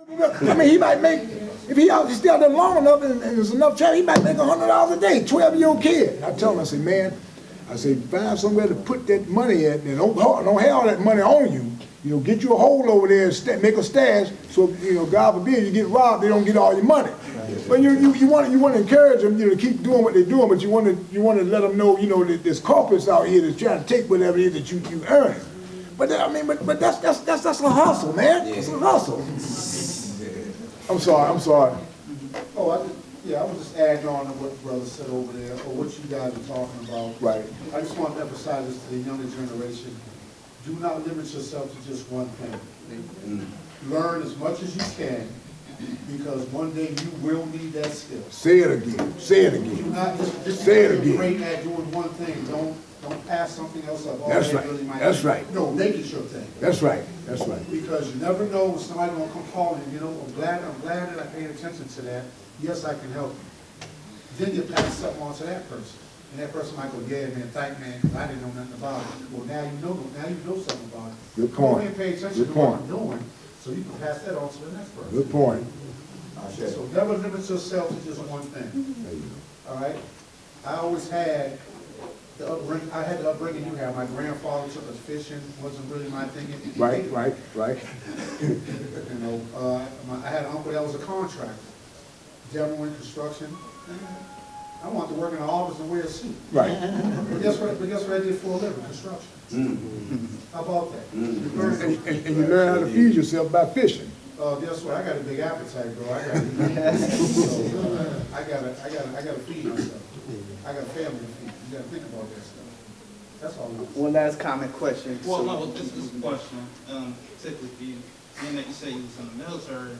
I mean, he might make, if he stay out there long enough and there's enough charity, he might make $100 a day, 12-year-old kid. I tell him, I say, man, I say, find somewhere to put that money at and don't have all that money on you. You know, get you a hole over there and make a stash so, you know, God forbid you get robbed, they don't get all your money. But you want to encourage them, you know, to keep doing what they're doing, but you want to let them know, you know, that there's culprits out here that's trying to take whatever it is that you earn. But I mean, but that's a hustle, man. It's a hustle. I'm sorry. Oh, I was just adding on to what brother said over there, or what you guys are talking about. Right. I just want to emphasize this to the younger generation. Do not limit yourself to just one thing. Learn as much as you can, because one day you will need that skill. Say it again. Say it again. Do not just say it again. Great at doing one thing. Don't pass something else up. That's right. Really That's right. No, make it your thing. That's right. That's right. Because you never know when somebody gonna come calling. You know, I'm glad that I paid attention to that. Yes, I can help you. Then you pass something on to that person. And that person might go, yeah, man, thank man, because I didn't know nothing about it. Well, now you know something about it. Good point. Go ahead and pay attention Good to point. what I'm doing, so you can pass that on to the next person. Good point. So never limit yourself to just one thing. All right? I always had the upbringing you have. My grandfather took us fishing, wasn't really my thing. Right. You know, I had an uncle that was a contractor, general in construction. I wanted to work in an office and wear a suit. Right. But guess what I did for a living? Construction. How about that? And you learn how to feed yourself by fishing. Guess what? I got a big appetite, bro. I gotta feed myself. I got a family to feed. You gotta think about that stuff. That's all. One last comment, question. Well, no, this is a question, particularly for you. Being that you say you was in the military,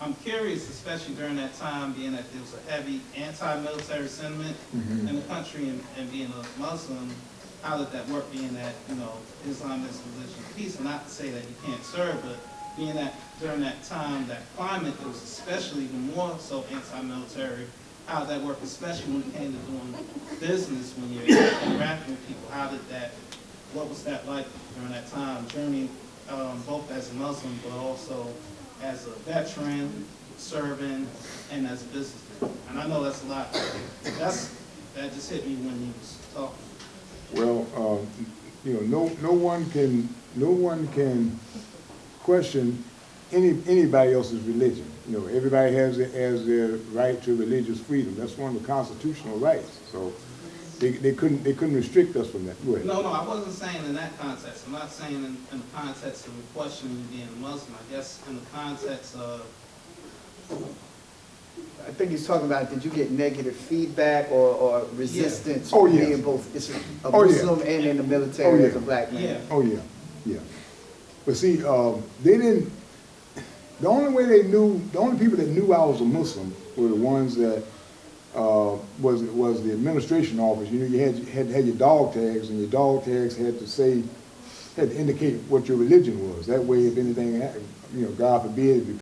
I'm curious, especially during that time, being that there was a heavy anti-military sentiment in the country, and being a Muslim, how did that work? Being that, you know, Islam is a religion of peace, and not to say that you can't serve, but being that during that time, that climate, it was especially even more so anti-military. How did that work, especially when it came to doing business, when you're interacting with people? What was that like during that time, journey, both as a Muslim, but also as a veteran, serving, and as a businessman? And I know that's a lot. That just hit me when you was talking. Well, you know, no one can question anybody else's religion. You know, everybody has their right to religious freedom. That's one of the constitutional rights. So they couldn't restrict us from that. Go ahead. No, I wasn't saying in that context. I'm not saying in the context of questioning you being a Muslim. I guess in the context of, I think he's talking about, did you get negative feedback or resistance Oh, from yeah. being both a Muslim and in the military as a black man? Yeah. Oh yeah. But see, they didn't. The only people that knew I was a Muslim were the ones that was the administration office. You know, you had to have your dog tags, and your dog tags had to indicate what your religion was. That way, if anything happened, you know, God forbid, if your